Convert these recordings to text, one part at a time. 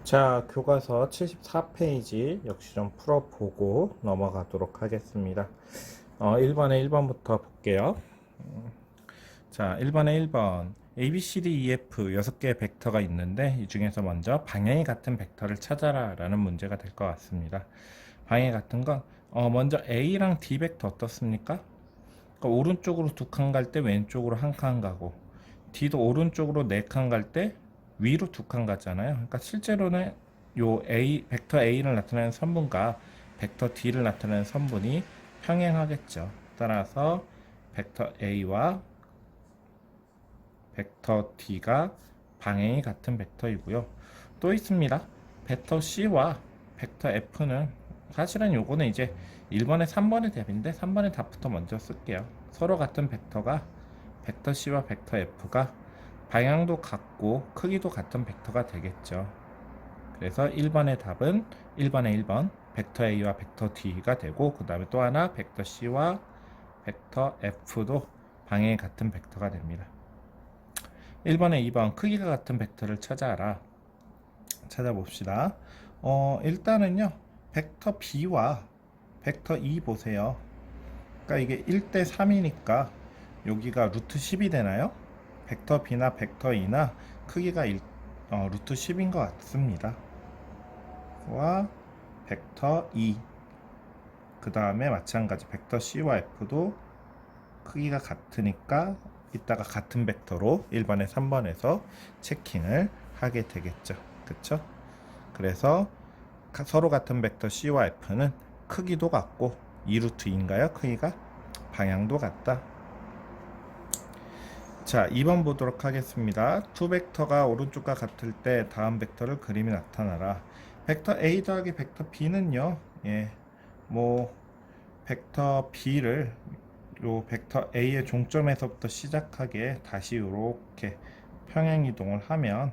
자, 교과서 74페이지 역시 좀 풀어보고 넘어가도록 하겠습니다. 1번에 1번부터 볼게요. 자, 1번에 1번 A, B, C, D, E, F 6개의 벡터가 있는데 이 중에서 먼저 방향이 같은 벡터를 찾아라 라는 문제가 될 것 같습니다. 방향이 같은 건 먼저 A랑 D 벡터 어떻습니까? 그러니까 오른쪽으로 2칸 갈 때 왼쪽으로 1칸 가고 D도 오른쪽으로 4칸 갈 때 위로 2칸 가잖아요. 그러니까 실제로는 요 A, 벡터 A를 나타내는 선분과 벡터 D를 나타내는 선분이 평행하겠죠. 따라서 벡터 A와 벡터 D가 방향이 같은 벡터이고요. 또 있습니다. 벡터 C와 벡터 F는 사실은 요거는 이제 1번에 3번의 답인데 3번의 답부터 먼저 쓸게요. 서로 같은 벡터가 벡터 C와 벡터 F가 방향도 같고 크기도 같은 벡터가 되겠죠. 그래서 1번의 답은 1번에 1번 벡터 A와 벡터 D가 되고 그 다음에 또 하나 벡터 C와 벡터 F도 방향이 같은 벡터가 됩니다. 1번에 2번 크기가 같은 벡터를 찾아라. 찾아봅시다. 일단은요 벡터 B와 벡터 E 보세요. 그러니까 이게 1대 3이니까 여기가 루트 10이 되나요? 벡터 B나 벡터 E나 크기가 루트 10인 것 같습니다. 와 벡터 E 그 다음에 마찬가지 벡터 C와 F도 크기가 같으니까 이따가 같은 벡터로 1번에 3번에서 체킹을 하게 되겠죠. 그쵸? 그래서 서로 같은 벡터 C와 F는 크기도 같고 2루트인가요? 크기가 방향도 같다. 자, 2번 보도록 하겠습니다. 두 벡터가 오른쪽과 같을 때 다음 벡터를 그림이 나타나라. 벡터 A 더하기 벡터 B는요. 벡터 B를 요 벡터 A의 종점에서부터 시작하게 다시 이렇게 평행 이동을 하면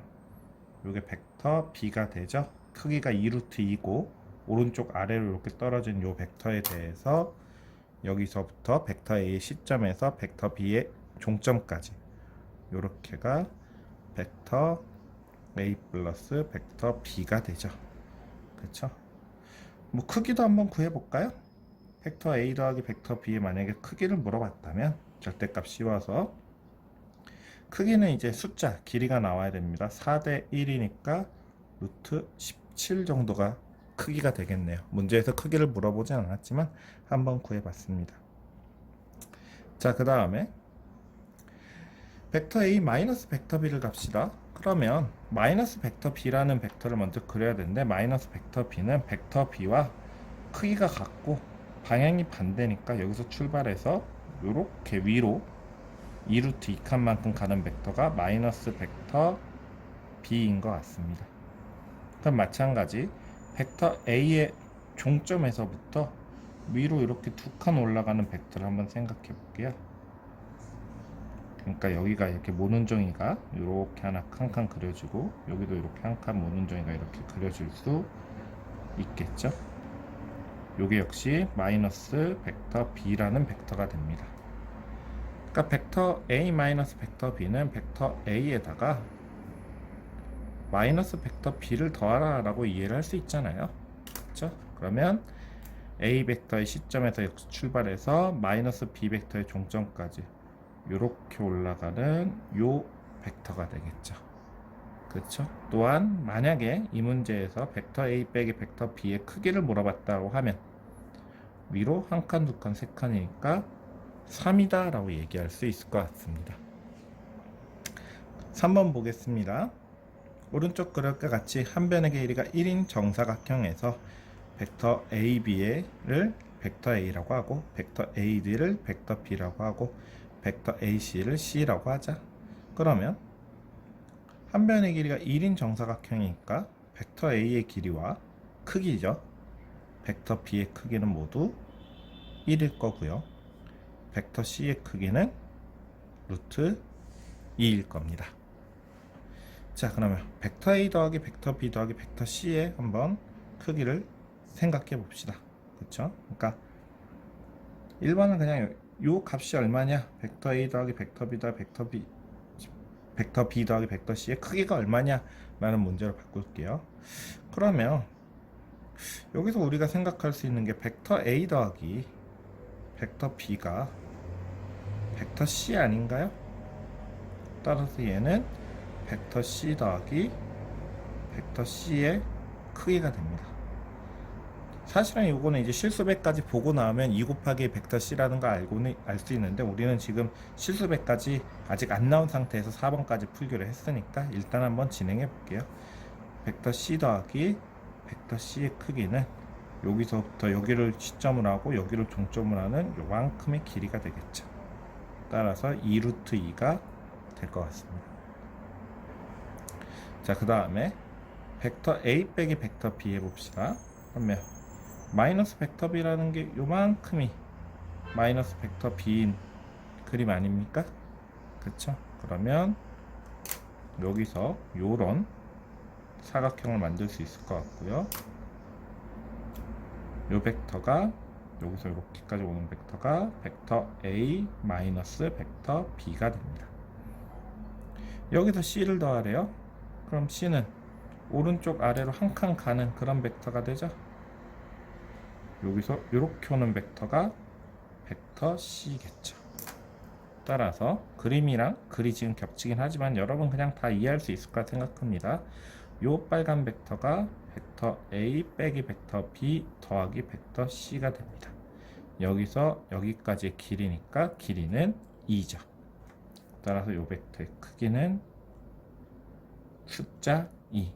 요게 벡터 B가 되죠. 크기가 2루트이고 오른쪽 아래로 이렇게 떨어진 요 벡터에 대해서 여기서부터 벡터 A의 시점에서 벡터 B의 종점까지 요렇게가 벡터 A 플러스 벡터 B가 되죠. 그렇죠? 뭐 크기도 한번 구해볼까요? 벡터 A 더하기 벡터 B에 만약에 크기를 물어봤다면 절대값 씌워서 크기는 이제 숫자 길이가 나와야 됩니다. 4대 1이니까 루트 17 정도가 크기가 되겠네요. 문제에서 크기를 물어보진 않았지만 한번 구해봤습니다. 자, 그 다음에 벡터 A 마이너스 벡터 B를 갑시다. 그러면 마이너스 벡터 B라는 벡터를 먼저 그려야 되는데 마이너스 벡터 B는 벡터 B와 크기가 같고 방향이 반대니까 여기서 출발해서 이렇게 위로 2루트 2칸만큼 가는 벡터가 마이너스 벡터 B인 것 같습니다. 그럼 마찬가지 벡터 A의 종점에서부터 위로 이렇게 2칸 올라가는 벡터를 한번 생각해 볼게요. 그러니까 여기가 이렇게 모눈종이가 이렇게 하나 칸칸 그려지고 여기도 이렇게 한 칸 모눈종이가 이렇게 그려질 수 있겠죠. 요게 역시 마이너스 벡터 B라는 벡터가 됩니다. 그러니까 벡터 A 마이너스 벡터 B는 벡터 A에다가 마이너스 벡터 B를 더하라 라고 이해를 할 수 있잖아요. 그렇죠? 그러면 A 벡터의 시점에서 역시 출발해서 마이너스 B 벡터의 종점까지 이렇게 올라가는 요 벡터가 되겠죠. 그렇죠? 또한 만약에 이 문제에서 벡터 A 빼기 벡터 B의 크기를 물어봤다고 하면 위로 한 칸, 두 칸, 세 칸이니까 3이다 라고 얘기할 수 있을 것 같습니다. 3번 보겠습니다. 오른쪽 그림과 같이 한 변의 길이가 1인 정사각형에서 벡터 AB를 벡터 A라고 하고 벡터 AD를 벡터 B라고 하고 벡터 AC를 C라고 하자. 그러면 한 변의 길이가 1인 정사각형이니까 벡터 A의 길이와 크기죠. 벡터 B의 크기는 모두 1일 거고요. 벡터 C의 크기는 루트 2일 겁니다. 자, 그러면 벡터 A 더하기 벡터 B 더하기 벡터 C의 한번 크기를 생각해 봅시다. 그렇죠? 그러니까 1번은 그냥 요 값이 얼마냐? 벡터 A 더하기 벡터 B 더하기 벡터 B 더하기 벡터 C의 크기가 얼마냐? 라는 문제로 바꿀게요. 그러면 여기서 우리가 생각할 수 있는 게 벡터 A 더하기 벡터 B가 벡터 C 아닌가요? 따라서 얘는 벡터 C 더하기 벡터 C의 크기가 됩니다. 사실은 이거는 이제 실수배까지 보고 나오면 2 곱하기 벡터 C라는 걸 알고는 알 수 있는데, 우리는 지금 실수배까지 아직 안 나온 상태에서 4번까지 풀기로 했으니까 일단 한번 진행해 볼게요. 벡터 C 더하기 벡터 C의 크기는 여기서부터 여기를 시점으로 하고 여기를 종점으로 하는 요만큼의 길이가 되겠죠. 따라서 2 루트 2가 될 것 같습니다. 자, 그 다음에 벡터 A 빼기 벡터 B 해봅시다. 그러면 마이너스 벡터 B라는 게 요만큼이 마이너스 벡터 B인 그림 아닙니까? 그쵸? 그러면 여기서 요런 사각형을 만들 수 있을 것 같고요. 요 벡터가 여기서 이렇게까지 오는 벡터가 벡터 A 마이너스 벡터 B가 됩니다. 여기서 C를 더하래요. 그럼 C는 오른쪽 아래로 한 칸 가는 그런 벡터가 되죠. 여기서 이렇게 오는 벡터가 벡터 C겠죠. 따라서 그림이랑 글이 지금 겹치긴 하지만 여러분 그냥 다 이해할 수 있을 거라 생각합니다. 요 빨간 벡터가 벡터 A 빼기 벡터 B 더하기 벡터 C가 됩니다. 여기서 여기까지의 길이니까 길이는 2죠. 따라서 요 벡터의 크기는 숫자 2.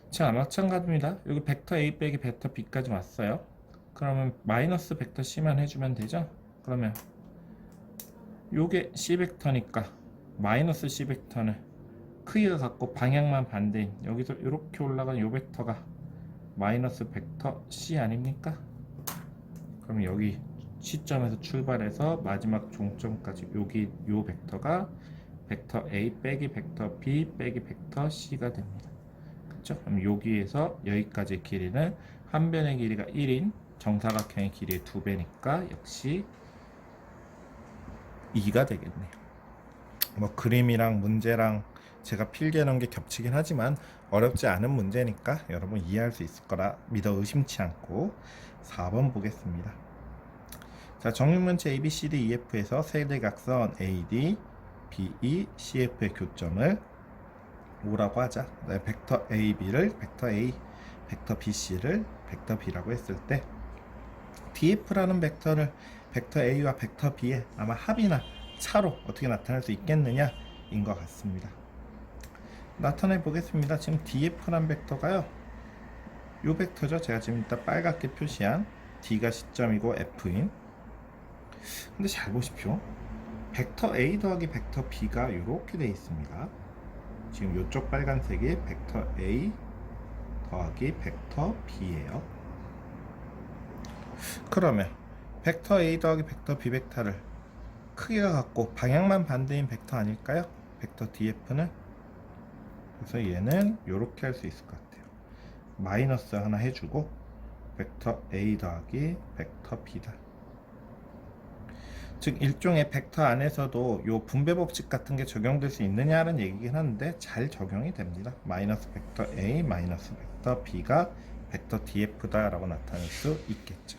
자, 마찬가지입니다. 여기 벡터 A 빼기 벡터 B까지 왔어요. 그러면 마이너스 벡터 C만 해주면 되죠. 그러면 요게 C 벡터니까 마이너스 C 벡터는 크기가 같고 방향만 반대인 여기서 이렇게 올라간 요 벡터가 마이너스 벡터 C 아닙니까? 그럼 여기 시점에서 출발해서 마지막 종점까지 여기 요 벡터가 벡터 A 빼기 벡터 B 빼기 벡터 C가 됩니다. 그렇죠? 그럼 여기에서 여기까지의 길이는 한 변의 길이가 1인 정사각형의 길이의 2배니까 역시 2가 되겠네요. 뭐 그림이랑 문제랑 제가 필기해 놓은 게 겹치긴 하지만 어렵지 않은 문제니까 여러분 이해할 수 있을 거라 믿어 의심치 않고 4번 보겠습니다. 자, 정육면체 ABCD EF에서 세대각선 AD, BE, CF의 교점을 O라고 하자. 벡터 AB를 벡터 A, 벡터 BC를 벡터 B라고 했을 때 DF라는 벡터를 벡터 A와 벡터 B의 아마 합이나 차로 어떻게 나타낼 수 있겠느냐 인 것 같습니다. 나타내 보겠습니다. 지금 DF라는 벡터가요, 요 벡터죠. 제가 지금 일단 빨갛게 표시한 D가 시점이고 F인. 근데 잘 보십시오. 벡터 A 더하기 벡터 B가 이렇게 되어 있습니다. 지금 이쪽 빨간색이 벡터 A 더하기 벡터 B예요. 그러면 벡터 A 더하기 벡터 B 벡터를 크기가 같고 방향만 반대인 벡터 아닐까요? 벡터 DF는. 그래서 얘는 이렇게 할 수 있을 것 같아요. 마이너스 하나 해주고 벡터 A 더하기 벡터 B다. 즉 일종의 벡터 안에서도 요 분배 법칙 같은 게 적용될 수 있느냐는 얘기긴 한데 잘 적용이 됩니다. 마이너스 벡터 A 마이너스 벡터 B가 벡터 DF다 라고 나타낼 수 있겠죠.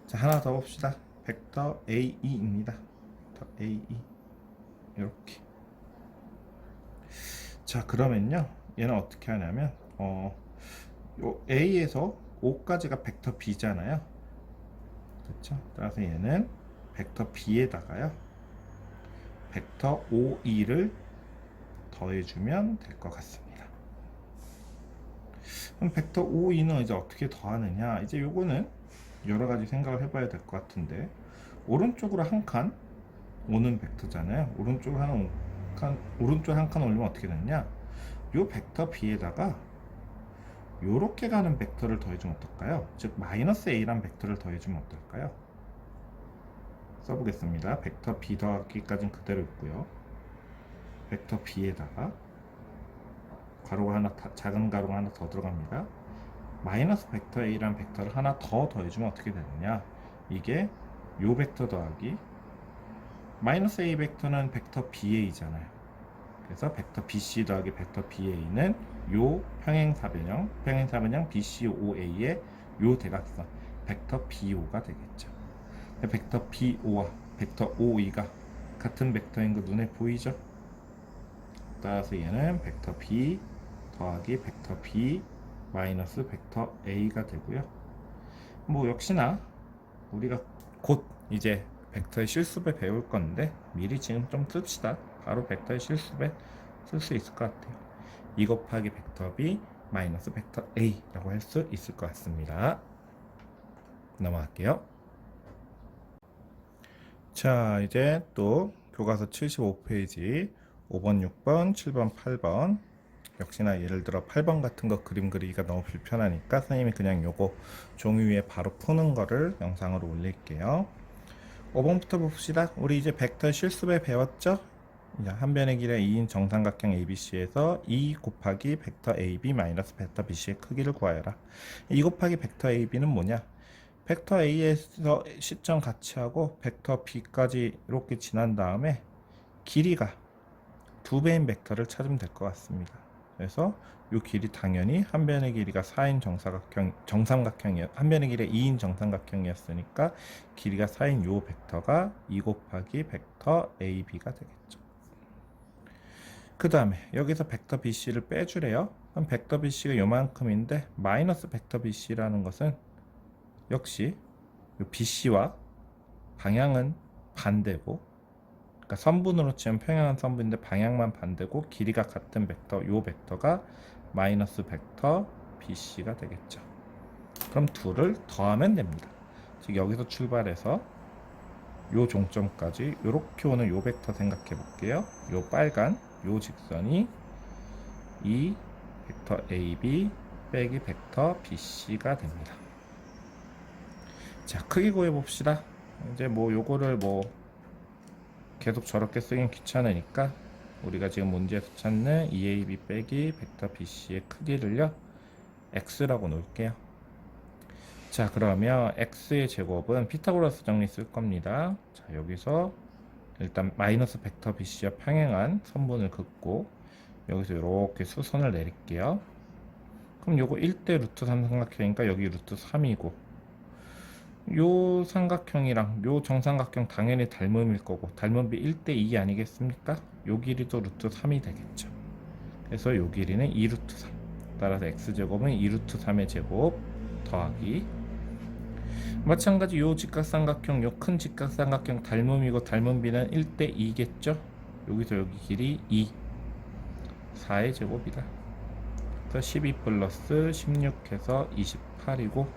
자, 하나 더 봅시다. 벡터 AE입니다. 벡터 AE 이렇게. 자, 그러면요 얘는 어떻게 하냐면 요 A에서 O까지가 벡터 B잖아요. 그렇죠? 따라서 얘는 벡터 B에다가요 벡터 OE를 더해주면 될 것 같습니다. 그럼 벡터 OE는 이제 어떻게 더하느냐? 이제 요거는 여러 가지 생각을 해봐야 될 것 같은데, 오른쪽으로 한 칸 오는 벡터잖아요. 오른쪽으로 한 칸 올리면 어떻게 되느냐? 요 벡터 B에다가 요렇게 가는 벡터를 더해주면 어떨까요? 즉 마이너스 A란 벡터를 더해주면 어떨까요? 써보겠습니다. 벡터 B 더하기까지는 그대로 있고요. 벡터 B에다가 가로가 하나 작은 가로가 하나 더 들어갑니다. 마이너스 벡터 A란 벡터를 하나 더 더해주면 어떻게 되느냐? 이게 요 벡터 더하기 마이너스 A 벡터는 벡터 BA잖아요. 그래서 벡터 BC 더하기 벡터 BA는 요 평행사변형 BCOA의 요 대각선 벡터 BO가 되겠죠. 벡터 BO와 벡터 OE가 같은 벡터인 거 눈에 보이죠? 따라서 얘는 벡터 B 더하기 벡터 B 마이너스 벡터 A가 되고요. 뭐 역시나 우리가 곧 이제 벡터의 실수배 배울 건데 미리 지금 좀 씁시다. 바로 벡터의 실수배 쓸 수 있을 것 같아요. 2 곱하기 벡터 B 마이너스 벡터 A라고 할 수 있을 것 같습니다. 넘어갈게요. 자, 이제 또 교과서 75페이지 5번, 6번, 7번, 8번 역시나 예를 들어 8번 같은 거 그림 그리기가 너무 불편하니까 선생님이 그냥 요거 종이 위에 바로 푸는 거를 영상으로 올릴게요. 5번부터 봅시다. 우리 이제 벡터 실수배 배웠죠? 한 변의 길의 2인 정삼각형 ABC에서 2 곱하기 벡터 AB 마이너스 벡터 BC의 크기를 구하여라. 2 곱하기 벡터 AB는 뭐냐? 벡터 A에서 시점 같이 하고 벡터 B까지 이렇게 지난 다음에 길이가 2배인 벡터를 찾으면 될 것 같습니다. 그래서 이 길이 당연히 한 변의 길이가 4인 정삼각형이었, 한 변의 길이 2인 정삼각형이었으니까 길이가 4인 요 벡터가 2 곱하기 벡터 AB가 되겠죠. 그 다음에 여기서 벡터 BC를 빼주래요. 그럼 벡터 BC가 요만큼인데 마이너스 벡터 BC라는 것은 역시 요 BC와 방향은 반대고, 그러니까 선분으로 치면 평행한 선분인데 방향만 반대고 길이가 같은 벡터, 요 벡터가 마이너스 벡터 BC가 되겠죠. 그럼 둘을 더하면 됩니다. 즉 여기서 출발해서 요 종점까지 요렇게 오는 요 벡터 생각해 볼게요. 요 빨간 요 직선이 이 벡터 AB 빼기 벡터 BC가 됩니다. 자, 크기 구해 봅시다. 이제 뭐 요거를 뭐 계속 저렇게 쓰긴 귀찮으니까 우리가 지금 문제에서 찾는 EAB 빼기 벡터 BC의 크기를요 X라고 놓을게요. 자, 그러면 X의 제곱은 피타고라스 정리 쓸 겁니다. 자, 여기서 일단 마이너스 벡터 BC와 평행한 선분을 긋고 여기서 이렇게 수선을 내릴게요. 그럼 요거 1대 루트 3 삼각형이니까 여기 루트 3이고 요 삼각형이랑 요 정삼각형 당연히 닮음일 거고 닮음비 1대 2 아니겠습니까? 요 길이도 루트 3이 되겠죠. 그래서 요 길이는 2 루트 3. 따라서 x제곱은 2 루트 3의 제곱 더하기 마찬가지 요 직각삼각형 요 큰 직각삼각형 닮음이고 닮음비는 1대 2겠죠. 여기서 여기 길이 2 4의 제곱이다. 그래서 12 플러스 16 해서 28이고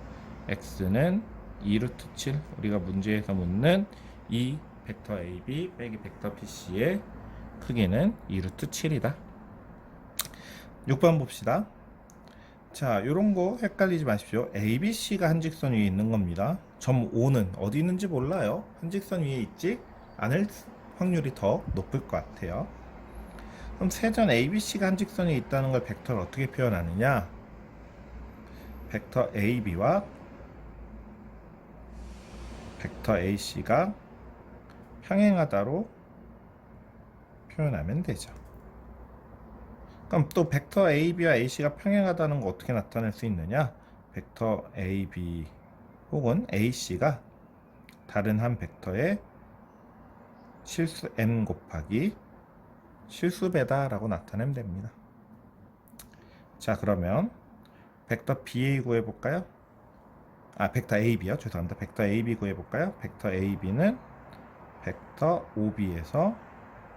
x는 2루트 7 우리가 문제에서 묻는 이 벡터 AB 빼기 벡터 BC의 크기는 2루트 7이다. 6번 봅시다. 자, 요런 거 헷갈리지 마십시오. ABC가 한 직선 위에 있는 겁니다. 점 O는 어디 있는지 몰라요. 한 직선 위에 있지 않을 확률이 더 높을 것 같아요. 그럼 세전 ABC가 한 직선에 있다는 걸 벡터를 어떻게 표현하느냐? 벡터 AB와 벡터 AC가 평행하다로 표현하면 되죠. 그럼 또 벡터 AB와 AC가 평행하다는 거 어떻게 나타낼 수 있느냐? 벡터 AB 혹은 AC가 다른 한 벡터의 실수 n 곱하기 실수배다 라고 나타내면 됩니다. 자, 그러면 벡터 BA 구해볼까요? 벡터 AB요. 죄송합니다. 벡터 AB 구해볼까요? 벡터 AB는 벡터 OB에서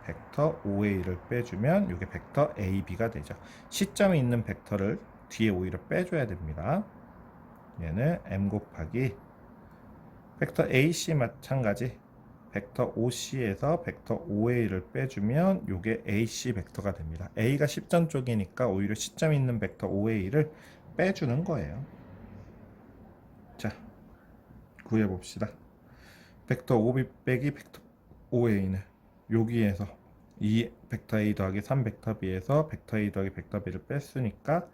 벡터 OA를 빼주면 이게 벡터 AB가 되죠. 시점이 있는 벡터를 뒤에 오히려 빼줘야 됩니다. 얘는 M 곱하기 벡터 AC 마찬가지 벡터 OC에서 벡터 OA를 빼주면 이게 AC 벡터가 됩니다. A가 시점 쪽이니까 오히려 시점이 있는 벡터 OA를 빼주는 거예요. 자, 구해봅시다. 벡터 OB 빼기 벡터 OA는 여기에서 이 벡터 A 더하기 3 벡터 B에서 벡터 A 더하기 벡터 B를 뺐으니까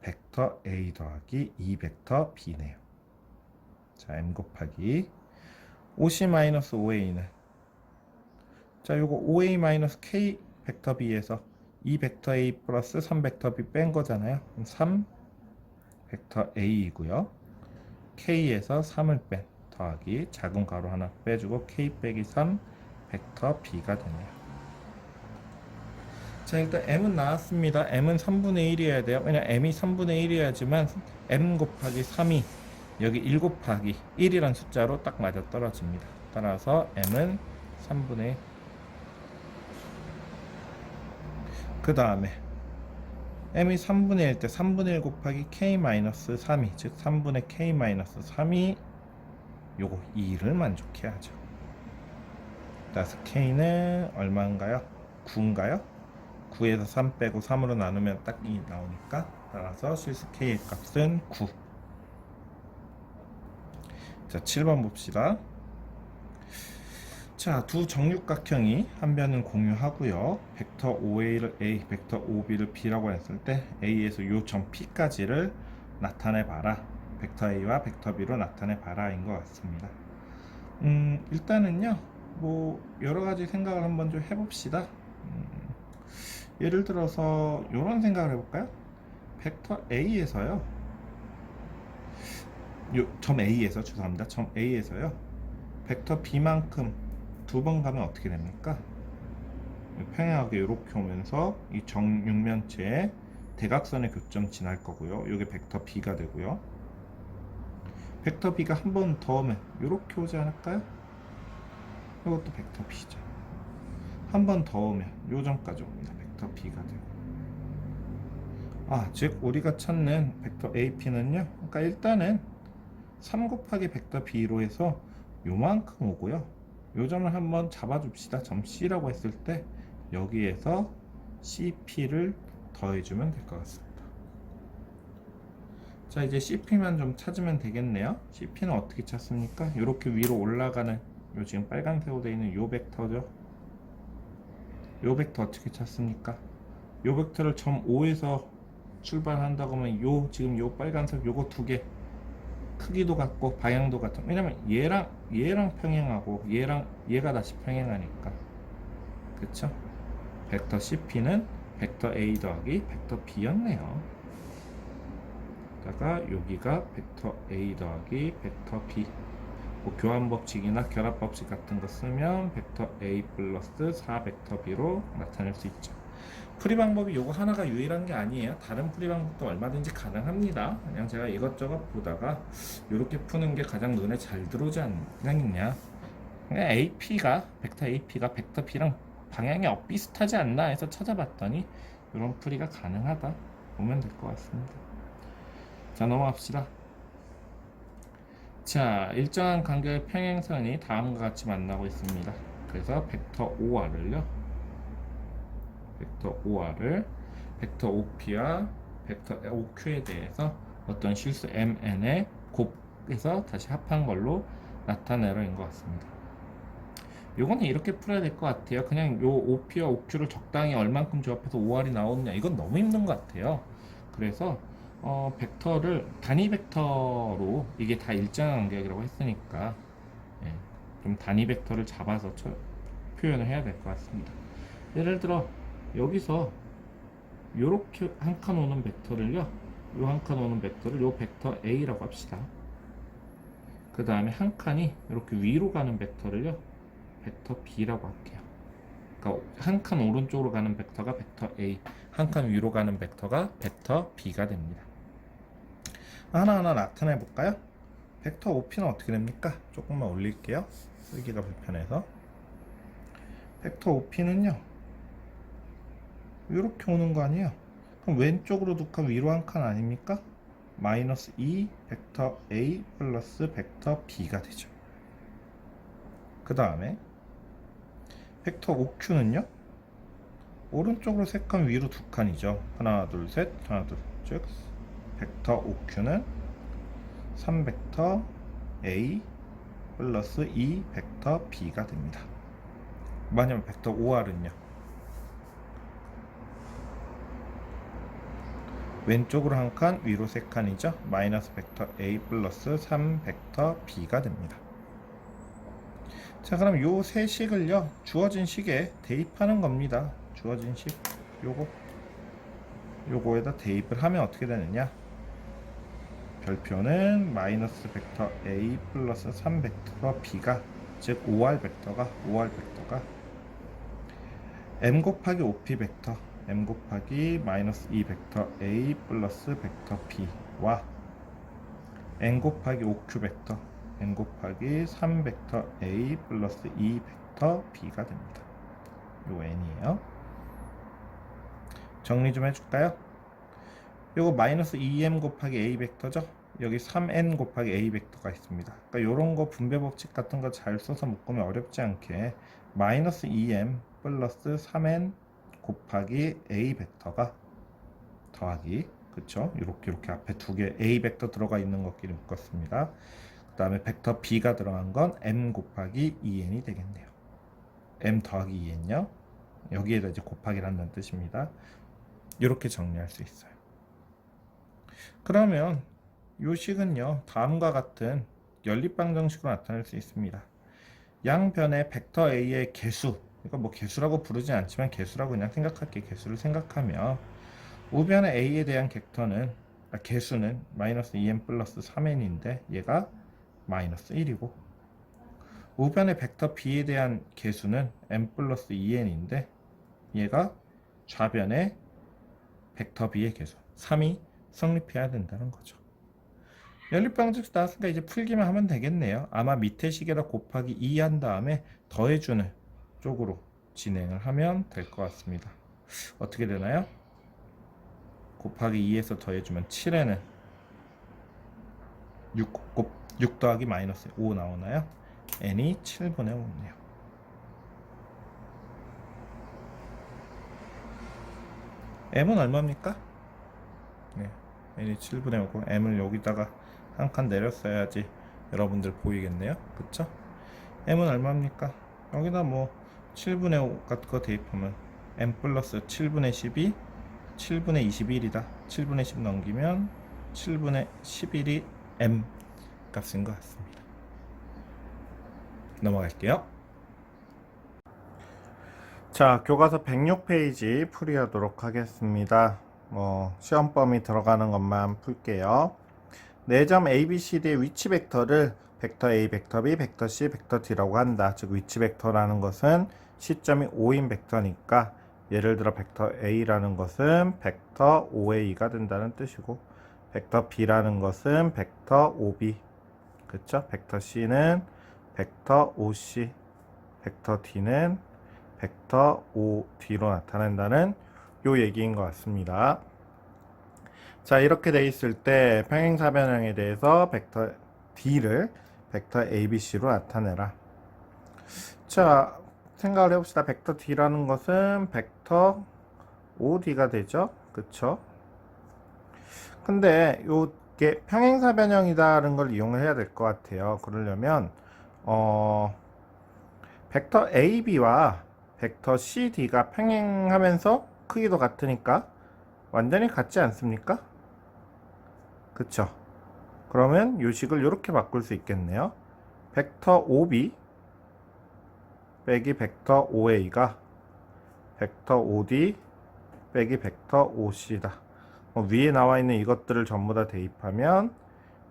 벡터 A 더하기 2 벡터 B네요. 자, M 곱하기 OC-OA는 자, 요거 OA-K 벡터 B에서 2 벡터 A 플러스 3 벡터 B 뺀 거잖아요. 그럼 3 벡터 A이고요. K에서 3을 뺀 더하기 작은 가로 하나 빼주고 K 빼기 3 벡터 B가 되네요. 자, 일단 M은 나왔습니다. M은 3분의 1이어야 돼요. 왜냐 M이 3분의 1이어야지만 M 곱하기 3이 여기 1 곱하기 1이란 숫자로 딱 맞아 떨어집니다. 따라서 M은 3분의 1. 그 다음에 M이 3분의 1 때 3분의 1 곱하기 K-3이 즉 3분의 K-3이 요거 2를 만족해야죠. 따라서 K는 얼마인가요? 9인가요? 9에서 3 빼고 3으로 나누면 딱 2 나오니까 따라서 실수 K의 값은 9. 자, 7번 봅시다. 자, 두 정육각형이 한 변은 공유하고요. 벡터 OA를 A, 벡터 OB를 B라고 했을 때 A에서 요 점 P까지를 나타내 봐라. 벡터 A와 벡터 B로 나타내 봐라인 것 같습니다. 일단은요, 뭐 여러 가지 생각을 한번 좀 해봅시다. 예를 들어서 이런 생각을 해볼까요? 벡터 A에서요, 점 A에서 죄송합니다. 점 A에서요, 벡터 B만큼 두 번 가면 어떻게 됩니까? 평행하게 이렇게 오면서 이 정육면체에 대각선의 교점 지날 거고요. 이게 벡터 B가 되고요. 벡터 B가 한 번 더 오면 이렇게 오지 않을까요? 이것도 벡터 B죠. 한 번 더 오면 요 점까지 옵니다. 벡터 B가 되고. 즉 우리가 찾는 벡터 AP는요. 그러니까 일단은 3 곱하기 벡터 B로 해서 요만큼 오고요. 요 점을 한번 잡아줍시다. 점 C라고 했을 때 여기에서 CP를 더해주면 될 것 같습니다. 자, 이제 CP만 좀 찾으면 되겠네요. CP는 어떻게 찾습니까? 이렇게 위로 올라가는 요 지금 빨간색으로 되어 있는 요 벡터죠. 요 벡터 어떻게 찾습니까? 요 벡터를 점 O에서 출발한다고 하면 요 지금 요 빨간색 요거 두 개 크기도 같고 방향도 같은, 왜냐면 얘랑 평행하고 얘가 다시 평행하니까. 그쵸? 벡터 CP는 벡터 A 더하기 벡터 B였네요. 다가 여기가 벡터 A 더하기 벡터 B, 뭐 교환법칙이나 결합법칙 같은 거 쓰면 벡터 A 플러스 4 벡터 B로 나타낼 수 있죠. 풀이 방법이 요거 하나가 유일한 게 아니에요. 다른 풀이 방법도 얼마든지 가능합니다. 그냥 제가 이것저것 보다가 이렇게 푸는 게 가장 눈에 잘 들어오지 않느냐. 그냥 AP가 벡터 AP가 벡터 B랑 방향이 비슷하지 않나 해서 찾아봤더니 이런 풀이가 가능하다 보면 될 것 같습니다. 자, 넘어갑시다. 자, 일정한 간격의 평행선이 다음과 같이 만나고 있습니다. 그래서 벡터 OR을 벡터 OP와 벡터 OQ에 대해서 어떤 실수 MN의 곱해서 다시 합한 걸로 나타내러인 것 같습니다. 요거는 이렇게 풀어야 될 것 같아요. 그냥 요 OP와 OQ를 적당히 얼만큼 조합해서 OR이 나오느냐, 이건 너무 힘든 것 같아요. 그래서 벡터를 단위 벡터로, 이게 다 일정한 간격이라고 했으니까 좀 단위 벡터를 잡아서 표현을 해야 될 것 같습니다. 예를 들어 여기서 요렇게 한 칸 오는 벡터를요, 요 한 칸 오는 벡터를 요 벡터 A라고 합시다. 그 다음에 한 칸이 이렇게 위로 가는 벡터를요 벡터 B라고 할게요. 그러니까 한 칸 오른쪽으로 가는 벡터가 벡터 A, 한 칸 위로 가는 벡터가 벡터 B가 됩니다. 하나하나 나타내 볼까요? 벡터 OP는 어떻게 됩니까? 조금만 올릴게요. 쓰기가 불편해서. 벡터 OP는요 이렇게 오는 거 아니에요? 그럼 왼쪽으로 두 칸, 위로 한 칸 아닙니까? 마이너스 2 벡터 A 플러스 벡터 B가 되죠. 그 다음에 벡터 OQ는요 오른쪽으로 3칸, 위로 2칸이죠. 하나 둘 셋, 하나 둘, 즉 벡터 OQ는 3 벡터 A 플러스 2 벡터 B가 됩니다. 뭐냐면 벡터 OR은요 왼쪽으로 한 칸, 위로 3칸이죠. 마이너스 벡터 A 플러스 3 벡터 B가 됩니다. 자, 그럼 요 세 식을요 주어진 식에 대입하는 겁니다. 주어진 식 요거에다 대입을 하면 어떻게 되느냐? 별표는 마이너스 벡터 A 플러스 3 벡터 B가, 즉 5R 벡터가 M 곱하기 5P 벡터 M 곱하기 마이너스 2 벡터 A 플러스 벡터 B와 N 곱하기 5Q 벡터 N 곱하기 3 벡터 A 플러스 2 벡터 B가 됩니다. 요 N이에요. 정리 좀 해줄까요? 요거 마이너스 2M 곱하기 A 벡터죠? 여기 3N 곱하기 A 벡터가 있습니다. 그러니까 요런 거 분배 법칙 같은 거 잘 써서 묶으면 어렵지 않게 마이너스 2M 플러스 3N 곱하기 A 벡터가 더하기, 그쵸? 이렇게 앞에 두 개 A 벡터 들어가 있는 것끼리 묶었습니다. 그 다음에 벡터 B가 들어간 건 M 곱하기 2N이 되겠네요. M 더하기 2N요. 여기에다 이제 곱하기를 한다는 뜻입니다. 이렇게 정리할 수 있어요. 그러면 요 식은요, 다음과 같은 연립방 정식으로 나타낼 수 있습니다. 양변의 벡터 A의 개수, 그러니까 뭐 개수라고 부르진 않지만 개수라고 그냥 생각할게. 개수를 생각하며 우변의 A에 대한 개수는 마이너스 2n 플러스 3n인데 얘가 마이너스 1이고, 우변의 벡터 B에 대한 개수는 n 플러스 2n인데 얘가 좌변의 벡터 B의 개수 3이 성립해야 된다는 거죠. 연립방정식 나왔으니까 이제 풀기만 하면 되겠네요. 아마 밑에 식에다 곱하기 2 한 다음에 더해주는 쪽으로 진행을 하면 될 것 같습니다. 어떻게 되나요? 곱하기 2에서 더해주면 7에는 6 더하기 마이너스 5 나오나요? n이 7분의 5네요. m은 얼마입니까? 네, n이 7분의 5고 m을 여기다가 한 칸 내렸어야지 여러분들 보이겠네요. 그쵸? m은 얼마입니까? 여기다 뭐 7분의 5 같은 거 대입하면 m 플러스 7분의 12 7분의 21이다. 7분의 10 넘기면 7분의 11이 m 값인 것 같습니다. 넘어갈게요. 자, 교과서 106페이지 풀이하도록 하겠습니다. 시험 범위 들어가는 것만 풀게요. 4점 ABCD의 위치 벡터를 벡터 A, 벡터 B, 벡터 C, 벡터 D라고 한다. 즉 위치 벡터라는 것은 시점이 5인 벡터니까 예를 들어 벡터 A라는 것은 벡터 OA가 된다는 뜻이고, 벡터 B라는 것은 벡터 OB, 그쵸? 벡터 C는 벡터 OC, 벡터 D는 벡터 OD로 나타낸다는 요 얘기인 것 같습니다. 자, 이렇게 돼 있을 때 평행사변형에 대해서 벡터 D를 벡터 ABC로 나타내라. 자, 생각을 해봅시다. 벡터 D라는 것은 벡터 OD가 되죠. 그쵸? 근데 요게 평행사변형이다라는 걸 이용을 해야 될 것 같아요. 그러려면 벡터 AB와 벡터 CD가 평행하면서 크기도 같으니까 완전히 같지 않습니까? 그쵸? 그러면 요 식을 이렇게 바꿀 수 있겠네요. 벡터 OB 빼기 벡터 OA가 벡터 OD 빼기 벡터 OC다. 위에 나와 있는 이것들을 전부 다 대입하면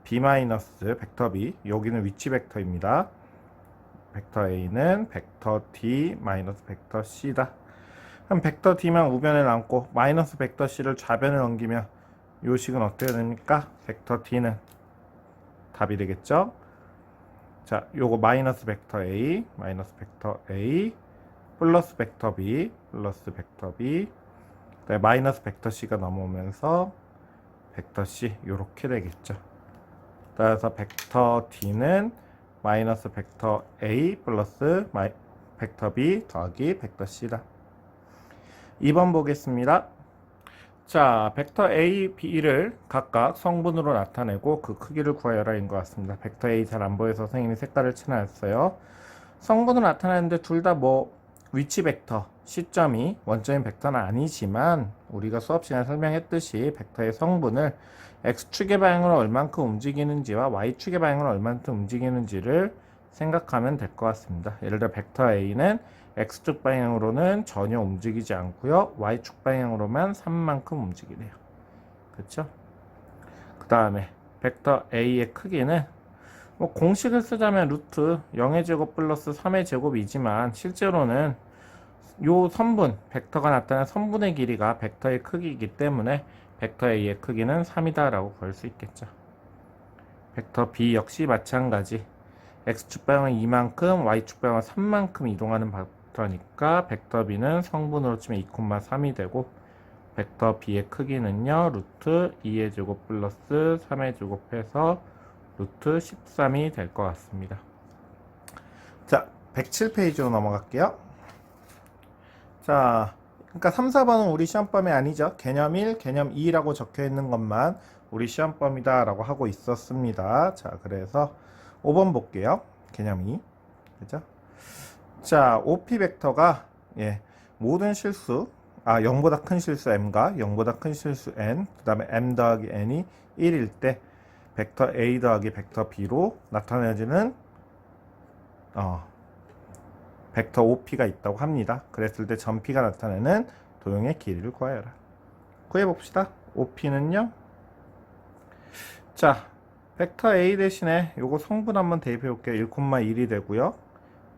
B 마이너스 벡터 B, 여기는 위치 벡터입니다. 벡터 A는 벡터 D 마이너스 벡터 C다. 그럼 벡터 D만 우변에 남고 마이너스 벡터 C를 좌변에 넘기면 요 식은 어떻게 됩니까? 벡터 D는 답이 되겠죠? 자, 요거 마이너스 벡터 A, 마이너스 벡터 A, 플러스 벡터 B, 플러스 벡터 B, 마이너스 벡터 C가 넘어오면서 벡터 C 요렇게 되겠죠. 따라서 벡터 D는 마이너스 벡터 A 플러스 벡터 B 더하기 벡터 C다. 2번 보겠습니다. 자, 벡터 A, B를 각각 성분으로 나타내고 그 크기를 구하여라 인 것 같습니다. 벡터 A 잘 안 보여서 선생님이 색깔을 칠해놨어요. 성분으로 나타내는데 둘 다 뭐 위치 벡터, 시점이 원점인 벡터는 아니지만 우리가 수업 시간에 설명했듯이 벡터의 성분을 X축의 방향으로 얼만큼 움직이는지와 Y축의 방향으로 얼만큼 움직이는지를 생각하면 될 것 같습니다. 예를 들어 벡터 A는 x축 방향으로는 전혀 움직이지 않고요. y축 방향으로만 3만큼 움직이네요. 그렇죠? 그 다음에 벡터 a의 크기는 뭐 공식을 쓰자면 루트 0의 제곱 플러스 3의 제곱이지만 실제로는 요 선분, 벡터가 나타난 선분의 길이가 벡터의 크기이기 때문에 벡터 a의 크기는 3이다 라고 볼 수 있겠죠. 벡터 b 역시 마찬가지. x축 방향은 2만큼, y축 방향은 3만큼 이동하는 벡터니까 벡터 b는 성분으로 치면 2,3이 되고 벡터 b의 크기는요 루트 2의 제곱 플러스 3의 제곱해서 루트 13이 될 것 같습니다. 자, 107페이지로 넘어갈게요. 자, 그러니까 3, 4번은 우리 시험범위 아니죠. 개념 1, 개념 2라고 적혀 있는 것만 우리 시험범위다 라고 하고 있었습니다. 자, 그래서 5번 볼게요. 개념 2. 그죠? 자, OP 벡터가 모든 실수 0보다 큰 실수 m과 0보다 큰 실수 n, 그 다음에 m 더하기 n이 1일 때 벡터 a 더하기 벡터 b로 나타내지는 벡터 OP가 있다고 합니다. 그랬을 때 점 P가 나타내는 도형의 길이를 구하여라. 구해봅시다. OP는요. 자, 벡터 A 대신에 요거 성분 한번 대입해 볼게요. 1,1이 되고요.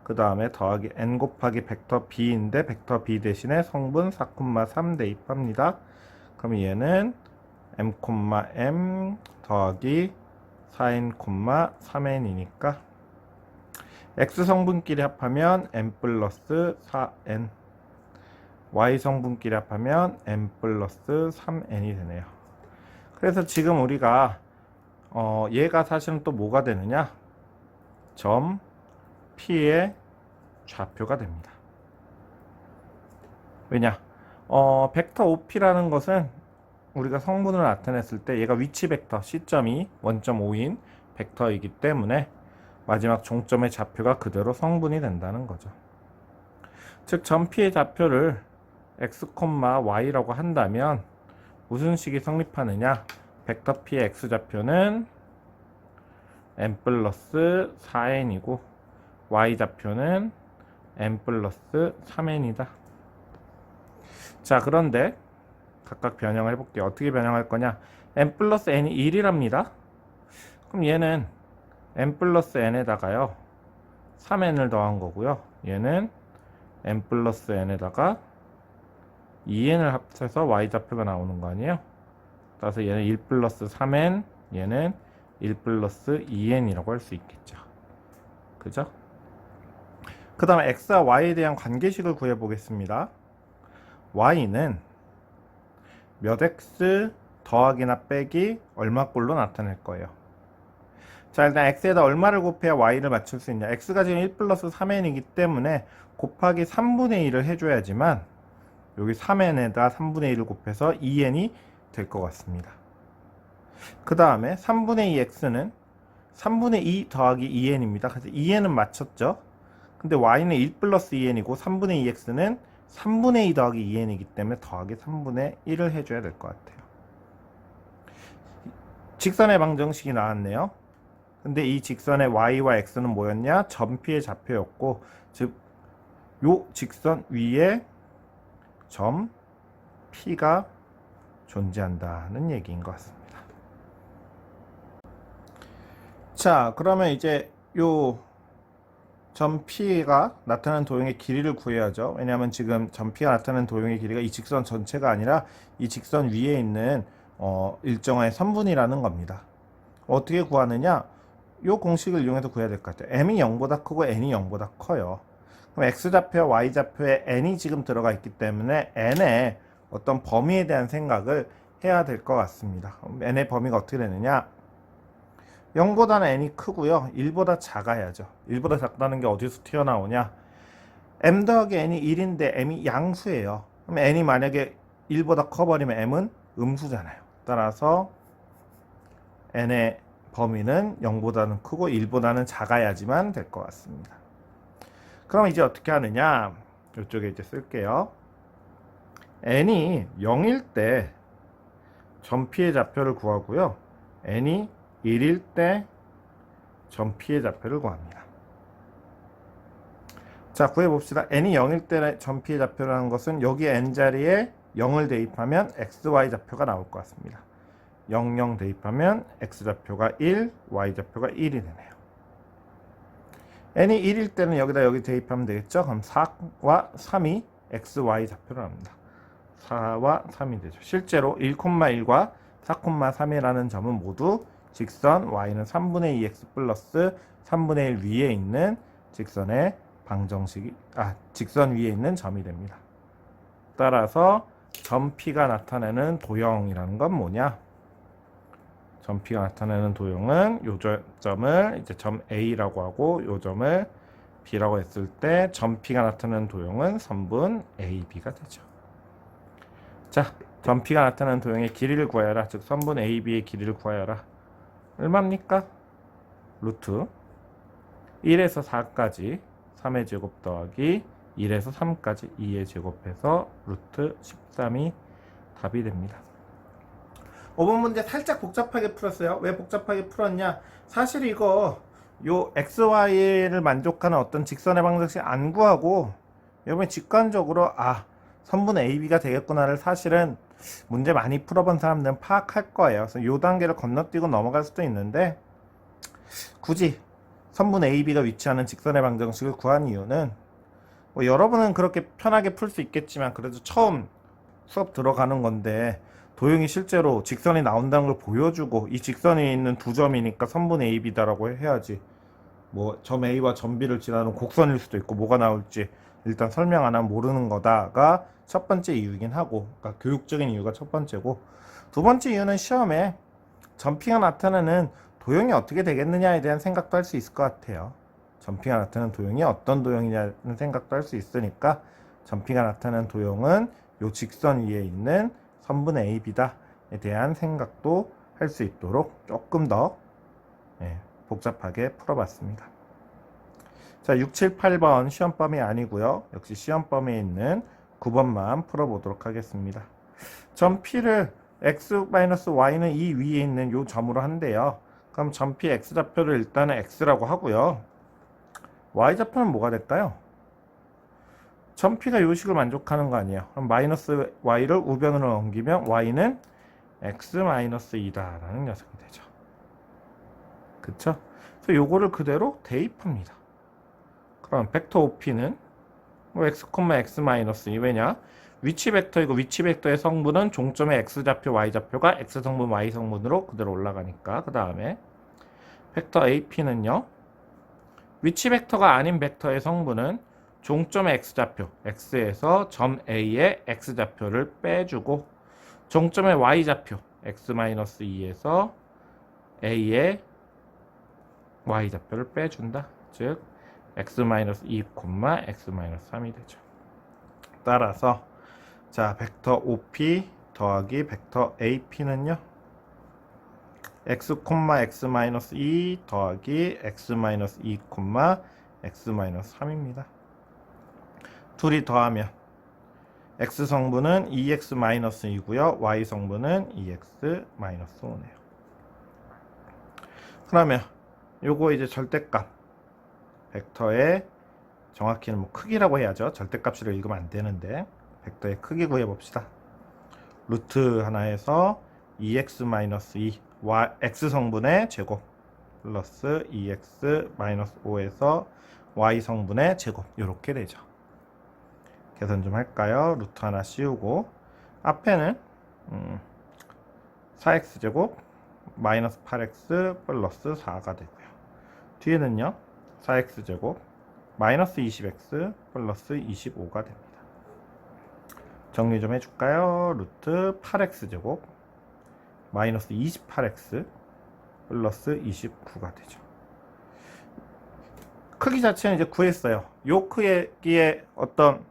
그 다음에 더하기 n 곱하기 벡터 B인데 벡터 B 대신에 성분 4,3 대입합니다. 그럼 얘는 m, 더하기 4n, 3n이니까 x 성분끼리 합하면 m 플러스 4n, y 성분끼리 합하면 m 플러스 3n이 되네요. 그래서 지금 우리가 얘가 사실은 또 뭐가 되느냐? 점 P의 좌표가 됩니다. 왜냐? 벡터 OP라는 것은 우리가 성분을 나타냈을 때 얘가 위치 벡터 C점이 원점 5인 벡터이기 때문에 마지막 종점의 좌표가 그대로 성분이 된다는 거죠. 즉, 점 P의 좌표를 x, y라고 한다면 무슨 식이 성립하느냐? 벡터 P의 x 좌표는 m 플러스 4n이고 y 좌표는 m 플러스 3n이다. 자, 그런데 각각 변형을 해볼게요. 어떻게 변형할 거냐? m 플러스 n이 1이랍니다. 그럼 얘는 m 플러스 n에다가요 3n을 더한 거고요. 얘는 m 플러스 n에다가 2n을 합쳐서 y좌표가 나오는 거 아니에요? 따라서 얘는 1 플러스 3n, 얘는 1 플러스 2n이라고 할 수 있겠죠. 그죠? 그 다음에 x와 y에 대한 관계식을 구해보겠습니다. y는 몇 x 더하기나 빼기 얼마꼴로 나타낼 거예요. 자, 일단 x에다 얼마를 곱해야 y를 맞출 수 있냐? x가 지금 1 플러스 3n이기 때문에 곱하기 3분의 1을 해줘야지만 여기 3n에다 3분의 1을 곱해서 2n이 될 것 같습니다. 그 다음에 3분의 2x는 3분의 2 더하기 2n입니다. 그래서 2n은 맞췄죠. 근데 y는 1 플러스 2n이고 3분의 2x는 3분의 2 더하기 2n이기 때문에 더하기 3분의 1을 해줘야 될 것 같아요. 직선의 방정식이 나왔네요. 근데 이 직선의 y와 x는 뭐였냐? 점 P의 좌표였고, 즉 요 직선 위에 점 P가 존재한다는 얘기인 것 같습니다. 자, 그러면 이제 요 점 P가 나타나는 도형의 길이를 구해야죠. 왜냐하면 지금 점 P가 나타나는 도형의 길이가 이 직선 전체가 아니라 이 직선 위에 있는 일정의 선분이라는 겁니다. 어떻게 구하느냐? 요 공식을 이용해서 구해야 될 것 같아요. m이 0보다 크고 n이 0보다 커요. 그럼 x좌표와 y좌표에 n이 지금 들어가 있기 때문에 n의 어떤 범위에 대한 생각을 해야 될 것 같습니다. n의 범위가 어떻게 되느냐? 0보다는 n이 크고요. 1보다 작아야죠. 1보다 작다는 게 어디서 튀어나오냐? m 더하기 n이 1인데 m이 양수예요. 그럼 n이 만약에 1보다 커버리면 m은 음수잖아요. 따라서 n의 범위는 0보다는 크고 1보다는 작아야지만 될 것 같습니다. 그럼 이제 어떻게 하느냐? 이쪽에 이제 쓸게요. n이 0일 때 점 P의 좌표를 구하고요. n이 1일 때 점 P의 좌표를 구합니다. 자, 구해봅시다. n이 0일 때 점피의 좌표라는 것은 여기 n자리에 0을 대입하면 xy 좌표가 나올 것 같습니다. 0, 0 대입하면 x좌표가 1, y좌표가 1이 되네요. n이 1일 때는 여기다 여기 대입하면 되겠죠? 그럼 4와 3이 xy 좌표로 나옵니다. 4와 3이 되죠. 실제로 1,1과 4,3이라는 점은 모두 직선 y는 3분의 2x 플러스 3분의 1 위에 있는 직선의 방정식이 직선 위에 있는 점이 됩니다. 따라서 점 P가 나타내는 도형이라는 건 뭐냐? 점 P가 나타내는 도형은 요 점을 이제 점 A라고 하고 요 점을 B라고 했을 때 점 P가 나타내는 도형은 선분 AB가 되죠. 자, 점 P가 나타내는 도형의 길이를 구하여라. 즉 선분 AB의 길이를 구하여라. 얼마입니까? 루트 1에서 4까지 3의 제곱 더하기 1에서 3까지 2의 제곱해서 루트 13이 답이 됩니다. 5번 문제 살짝 복잡하게 풀었어요. 왜 복잡하게 풀었냐? 사실 이거 요 XY를 만족하는 어떤 직선의 방정식 안 구하고 여러분이 직관적으로 선분 AB가 되겠구나를 사실은 문제 많이 풀어본 사람들은 파악할 거예요. 그래서 요 단계를 건너뛰고 넘어갈 수도 있는데 굳이 선분 AB가 위치하는 직선의 방정식을 구한 이유는 뭐 여러분은 그렇게 편하게 풀 수 있겠지만 그래도 처음 수업 들어가는 건데 도형이 실제로 직선이 나온다는 걸 보여주고 이 직선이 있는 두 점이니까 선분 AB다라고 해야지 뭐 점 A와 점 B를 지나는 곡선일 수도 있고 뭐가 나올지 일단 설명 안 하면 모르는 거다가 첫 번째 이유이긴 하고 그러니까 교육적인 이유가 첫 번째고 두 번째 이유는 시험에 점피가 나타나는 도형이 어떻게 되겠느냐에 대한 생각도 할 수 있을 것 같아요. 점피가 나타나는 도형이 어떤 도형이냐는 생각도 할 수 있으니까 점피가 나타나는 도형은 요 직선 위에 있는 선분 AB다에 대한 생각도 할 수 있도록 조금 더 복잡하게 풀어봤습니다. 자, 6, 7, 8번 시험 범위 아니고요. 역시 시험 범위에 있는 9번만 풀어보도록 하겠습니다. 점 P를 x-y는 이 위에 있는 요 점으로 한대요. 그럼 점 P x좌표를 일단은 x라고 하고요. y좌표는 뭐가 될까요? 점 P가 요 식을 만족하는 거 아니에요. 그럼 마이너스 y를 우변으로 넘기면 y는 x-2다라는 녀석이 되죠. 그쵸? 그래서 요거를 그대로 대입합니다. 그럼 벡터 OP는 x, x-2 왜냐? 위치 벡터이고 위치 벡터의 성분은 종점의 x좌표, y좌표가 x성분, y성분으로 그대로 올라가니까 그 다음에 벡터 AP는요. 위치 벡터가 아닌 벡터의 성분은 종점의 x좌표, x에서 점 A의 x좌표를 빼주고 종점의 y좌표, x-2에서 A의 y좌표를 빼준다. 즉 x-2, x-3이 되죠. 따라서 자, 벡터 OP 더하기 벡터 AP는요. x, x-2 더하기 x-2, x-3입니다. 둘이 더하면 x성분은 2x-2고요. y성분은 2x-5네요. 그러면 요거 이제 절대값 벡터의 정확히는 뭐 크기라고 해야죠. 절대값으로 읽으면 안 되는데 벡터의 크기 구해봅시다. 루트 하나에서 2x-2 x성분의 제곱 플러스 2x-5에서 y성분의 제곱 이렇게 되죠. 계산 좀 할까요? 루트 하나 씌우고 앞에는 4x제곱 마이너스 8x 플러스 4가 되고요. 뒤에는요 4x제곱 마이너스 20x 플러스 25가 됩니다. 정리 좀 해줄까요? 루트 8x제곱 마이너스 28x 플러스 29가 되죠. 크기 자체는 이제 구했어요. 요 크기의 어떤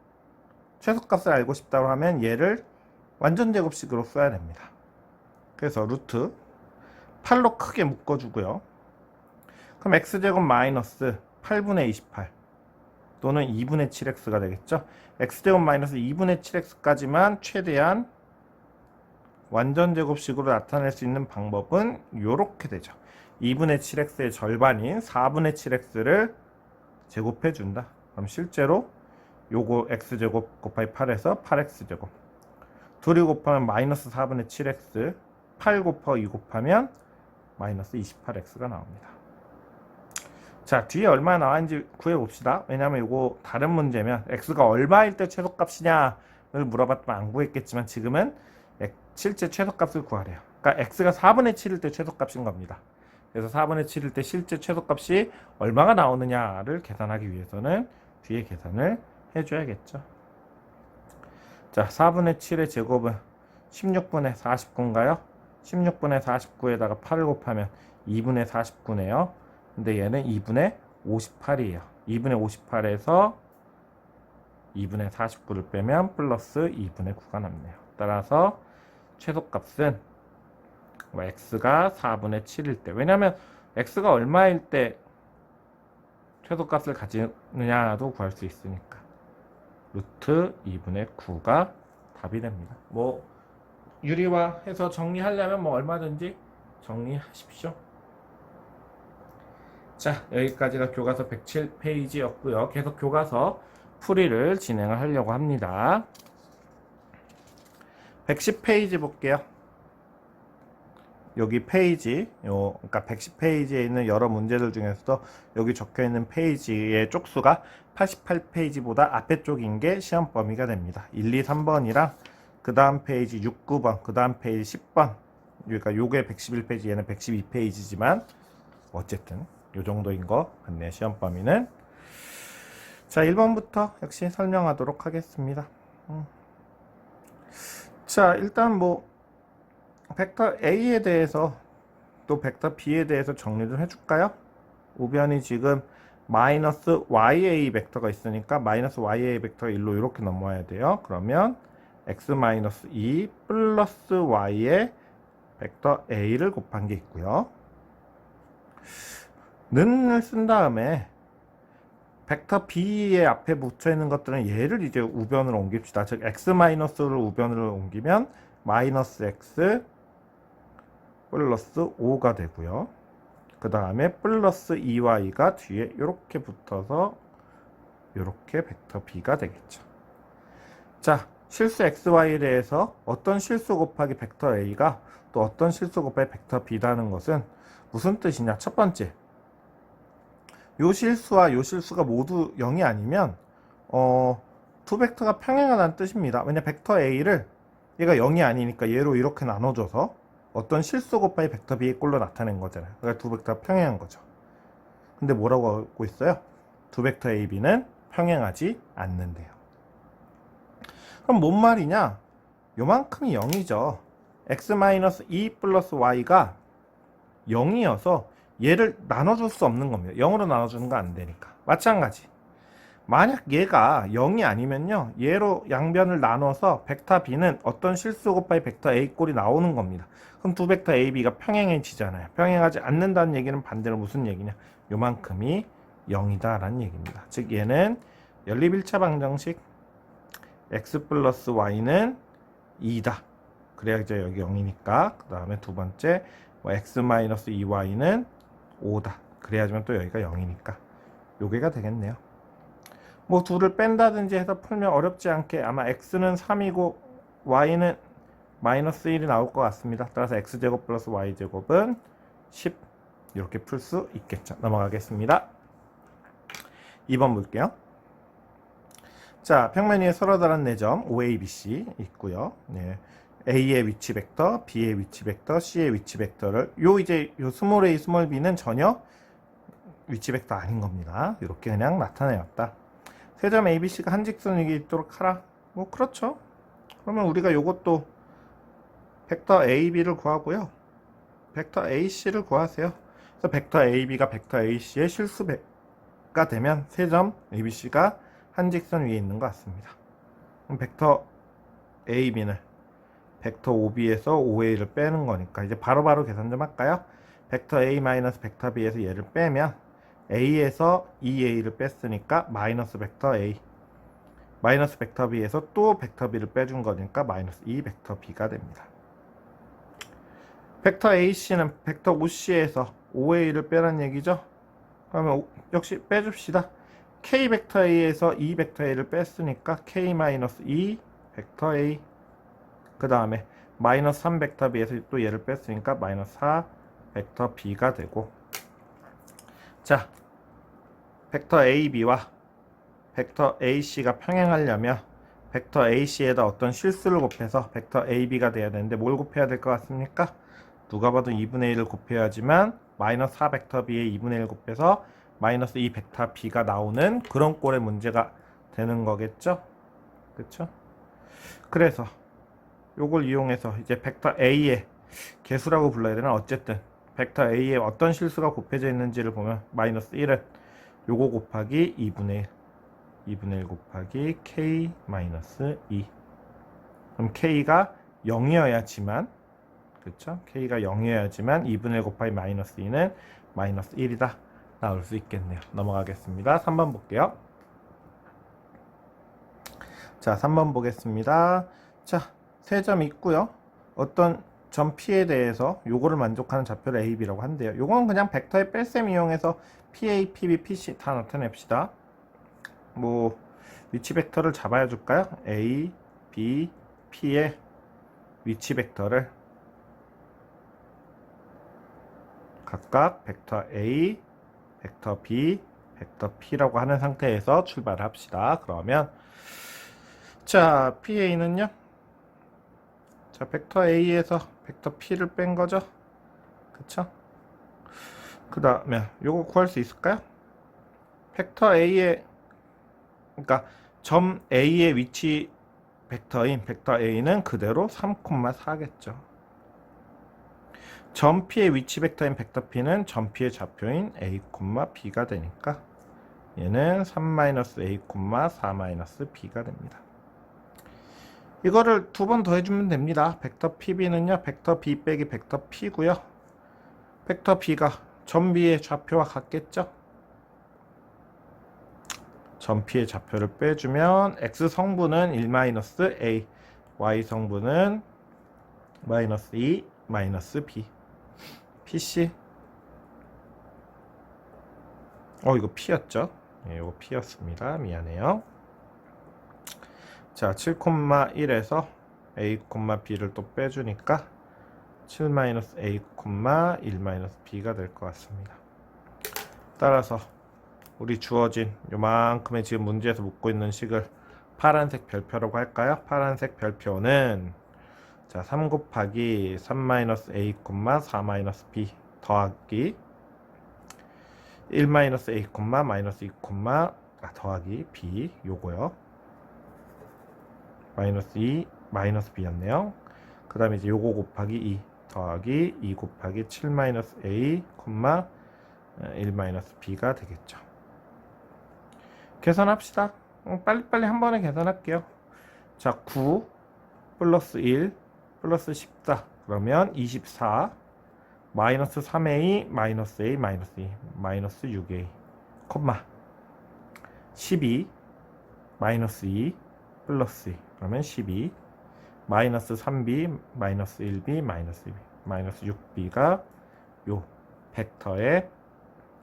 최소값을 알고 싶다고 하면 얘를 완전 제곱식으로 써야 됩니다. 그래서 루트 8로 크게 묶어주고요. 그럼 x제곱 마이너스 8분의 28 또는 2분의 7x가 되겠죠. x제곱 마이너스 2분의 7x까지만 최대한 완전 제곱식으로 나타낼 수 있는 방법은 이렇게 되죠. 2분의 7x의 절반인 4분의 7x를 제곱해 준다. 그럼 실제로 요거 x제곱 곱하기 8에서 8x제곱, 둘이 곱하면 마이너스 4분의 7x, 8 곱하기 2 곱하면 마이너스 28x가 나옵니다. 자, 뒤에 얼마 나왔는지 구해봅시다. 왜냐면 이거 다른 문제면 x가 얼마일 때 최소값이냐를 물어봤더니 안 구했겠지만 지금은 실제 최소값을 구하래요. 그러니까 x가 4분의 7일 때 최소값인 겁니다. 그래서 4분의 7일 때 실제 최소값이 얼마가 나오느냐를 계산하기 위해서는 뒤에 계산을 해줘야겠죠. 자, 4분의 7의 제곱은 16분의 49인가요? 16분의 49에다가 8을 곱하면 2분의 49네요. 근데 얘는 2분의 58이에요. 2분의 58에서 2분의 49를 빼면 플러스 2분의 9가 남네요. 따라서 최소값은 x가 4분의 7일 때, 왜냐면 x가 얼마일 때 최소값을 가지느냐도 구할 수 있으니까 루트 2분의 9가 답이 됩니다. 뭐 유리화해서 정리하려면 뭐 얼마든지 정리하십시오. 자, 여기까지가 교과서 107페이지였고요. 계속 교과서 풀이를 진행을 하려고 합니다. 110페이지 볼게요. 여기 페이지, 그러니까 110페이지에 있는 여러 문제들 중에서도 여기 적혀 있는 페이지의 쪽수가 88페이지보다 앞에 쪽인 게 시험 범위가 됩니다. 1, 2, 3번이랑 그 다음 페이지 6, 9번, 그 다음 페이지 10번. 그러니까 요게 111페이지, 얘는 112페이지지만 어쨌든 요 정도인 거 같네요. 시험 범위는. 자, 1번부터 역시 설명하도록 하겠습니다. 자, 일단 뭐 벡터 A에 대해서 또 벡터 B에 대해서 정리를 해줄까요? 우변이 지금 마이너스 YA 벡터가 있으니까 마이너스 YA 벡터가 1로 이렇게 넘어와야 돼요. 그러면 x-2 플러스 y에 벡터 A를 곱한 게 있고요. 는을 쓴 다음에 벡터 B의 앞에 붙여 있는 것들은 얘를 이제 우변으로 옮깁시다. 즉 x-를 우변으로 옮기면 마이너스 x 플러스 5가 되고요. 그 다음에 플러스 2y가 뒤에 이렇게 붙어서 이렇게 벡터 B가 되겠죠. 자, 실수 xy에 대해서 어떤 실수 곱하기 벡터 A가 또 어떤 실수 곱하기 벡터 B라는 것은 무슨 뜻이냐? 첫 번째, 요 실수와 요 실수가 모두 0이 아니면 두 벡터가 평행하다는 뜻입니다. 왜냐 벡터 A를 얘가 0이 아니니까 얘로 이렇게 나눠줘서 어떤 실수 곱하기 벡터 B의 꼴로 나타낸 거잖아요. 그러니까 두 벡터가 평행한 거죠. 근데 뭐라고 하고 있어요? 두 벡터 A, B는 평행하지 않는데요. 그럼 뭔 말이냐? 요만큼이 0이죠. x-2 플러스 y가 0이어서 얘를 나눠줄 수 없는 겁니다. 0으로 나눠주는 거 안 되니까. 마찬가지. 만약 얘가 0이 아니면요, 얘로 양변을 나눠서 벡터 B는 어떤 실수 곱하기 벡터 A 꼴이 나오는 겁니다. 그럼 두 벡터 A, B가 평행해지잖아요. 평행하지 않는다는 얘기는 반대로 무슨 얘기냐? 요만큼이 0이다 라는 얘기입니다. 즉 얘는 연립 1차 방정식 x 플러스 y는 2다. 그래야죠 여기 0이니까. 그 다음에 두 번째 x 마이너스 2y는 5다. 그래야지만 또 여기가 0이니까 요게가 되겠네요. 뭐 둘을 뺀다든지 해서 풀면 어렵지 않게 아마 x는 3이고 y는 마이너스 1이 나올 것 같습니다. 따라서 x제곱 플러스 y제곱은 10 이렇게 풀 수 있겠죠. 넘어가겠습니다. 2번 볼게요. 자, 평면 위에 서로 다른 4점 OABC 있고요. 네. A의 위치 벡터, B의 위치 벡터, C의 위치 벡터를 요 스몰 a, 스몰 b는 전혀 위치 벡터 아닌 겁니다. 이렇게 그냥 나타내었다. 세 점 ABC가 한 직선 위에 있도록 하라. 뭐 그렇죠. 그러면 우리가 요것도 벡터 AB를 구하고요. 벡터 AC를 구하세요. 그래서 벡터 AB가 벡터 AC의 실수가 되면 세 점 ABC가 한 직선 위에 있는 것 같습니다. 그럼 벡터 AB는 벡터 OB에서 OA를 빼는 거니까 이제 바로바로 계산 좀 할까요? 벡터 A 마이너스 벡터 B에서 얘를 빼면 A에서 2A를 뺐으니까 마이너스 벡터 A, 마이너스 벡터 B에서 또 벡터 B를 빼준 거니까 마이너스 2 벡터 B가 됩니다. 벡터 AC는 벡터 OC에서 OA를 빼란 얘기죠. 그러면 역시 빼줍시다. k 벡터 a에서 e 벡터 a를 뺐으니까 k-2 벡터 a, 그 다음에 마이너스 3 벡터 b에서 또 얘를 뺐으니까 마이너스 4 벡터 b가 되고, 자, 벡터 ab와 벡터 ac가 평행하려면 벡터 ac에다 어떤 실수를 곱해서 벡터 ab가 돼야 되는데 뭘 곱해야 될 것 같습니까? 누가 봐도 2분의 1을 곱해야지만 마이너스 4 벡터 b에 2분의 1 곱해서 마이너스 2 벡터 b가 나오는 그런 꼴의 문제가 되는 거겠죠? 그쵸? 그래서 요걸 이용해서 이제 벡터 a의 개수라고 불러야 되나? 어쨌든 벡터 a에 어떤 실수가 곱해져 있는지를 보면 마이너스 1은 요거 곱하기 2분의 1 곱하기 k 마이너스 2. 그럼 k가 0이어야지만, 그쵸? k가 0이어야지만 2분의 1 곱하기 마이너스 2는 마이너스 1이다 나올 수 있겠네요. 넘어가겠습니다. 3번 볼게요. 자, 3번 보겠습니다. 자, 세 점 있고요. 어떤 점 P에 대해서 요거를 만족하는 좌표를 A, B라고 한대요. 요건 그냥 벡터의 뺄셈 이용해서 PA, PB, PC 다 나타냅시다. 뭐 위치 벡터를 잡아야 줄까요? A, B, P의 위치 벡터를 각각 벡터 A, 벡터 B, 벡터 P라고 하는 상태에서 출발을 합시다. 그러면 자, PA는요, 자, 벡터 A에서 벡터 P를 뺀 거죠. 그쵸? 그 다음에 요거 구할 수 있을까요? 벡터 A의, 그러니까 점 A의 위치 벡터인 벡터 A는 그대로 3,4겠죠. 점 P의 위치 벡터인 벡터 P는 점 P의 좌표인 A, B가 되니까 얘는 3-A, 4-B가 됩니다. 이거를 두 번 더 해주면 됩니다. 벡터 PB는요, 벡터 B 빼기 벡터 P고요. 벡터 B가 점 B의 좌표와 같겠죠? 점 P의 좌표를 빼주면 X 성분은 1-A, Y 성분은 -2, -B. PC. 이거 P였죠? 네, 이거 P였습니다. 미안해요. 자, 7,1에서 A, B를 또 빼주니까 7-A, 1-B가 될 것 같습니다. 따라서 우리 주어진 요만큼의 지금 문제에서 묻고 있는 식을 파란색 별표라고 할까요? 파란색 별표는 자, 3 곱하기 3-A, 4-B 더하기 1-A, -2, 더하기 B 요거요. -2, -B였네요. 그 다음에 이제 요거 곱하기 2 더하기 2 곱하기 7-A, 1-B가 되겠죠. 계산합시다. 빨리빨리 한 번에 계산할게요. 자, 9 플러스 1 플러스 14 그러면 24 마이너스 3A 마이너스 A 마이너스 2 마이너스 6A 콤마 12 마이너스 2 플러스 2 그러면 12 마이너스 3B 마이너스 1B 마이너스 2B 마이너스 6B가 요 벡터의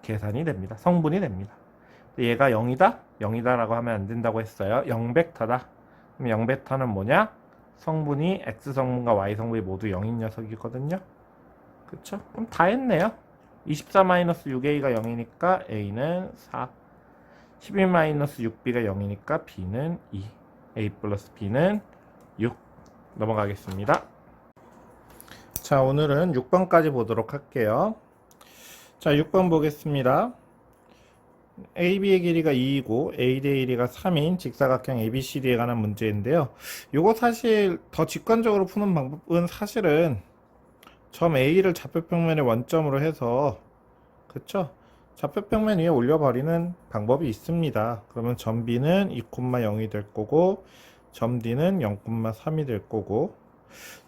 계산이 됩니다. 성분이 됩니다. 얘가 0이다? 0이다라고 하면 안 된다고 했어요. 0벡터다. 그럼 0벡터는 뭐냐? 성분이 X성분과 Y성분이 모두 0인 녀석이거든요. 그쵸? 그럼 다 했네요. 24-6A가 0이니까 A는 4. 12-6B가 0이니까 B는 2. A 플러스 B는 6. 넘어가겠습니다. 자, 오늘은 6번까지 보도록 할게요. 자, 6번 보겠습니다. AB의 길이가 2이고 AD의 길이가 3인 직사각형 ABCD에 관한 문제인데요. 요거 사실 더 직관적으로 푸는 방법은 사실은 점 A를 좌표평면의 원점으로 해서 그쵸? 좌표평면 위에 올려버리는 방법이 있습니다. 그러면 점 B는 2,0이 될 거고 점 D는 0,3이 될 거고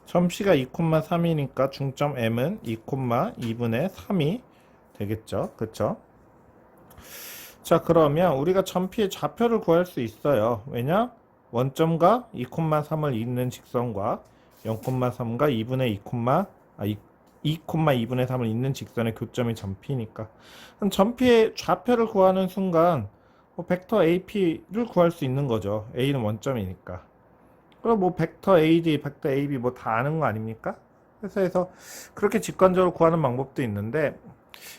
점 C가 2,3이니까 중점 M은 2,2분의 3이 되겠죠. 그쵸? 자, 그러면 우리가 점 P의 좌표를 구할 수 있어요. 왜냐? 원점과 2,3을 잇는 직선과 0,3과 2,2분의 3을 잇는 직선의 교점이 점 P니까. 그럼 점 P의 좌표를 구하는 순간 뭐 벡터 AP를 구할 수 있는 거죠. A는 원점이니까. 그럼 뭐 벡터 AD, 벡터 AB 뭐 다 아는 거 아닙니까? 그래서 그렇게 직관적으로 구하는 방법도 있는데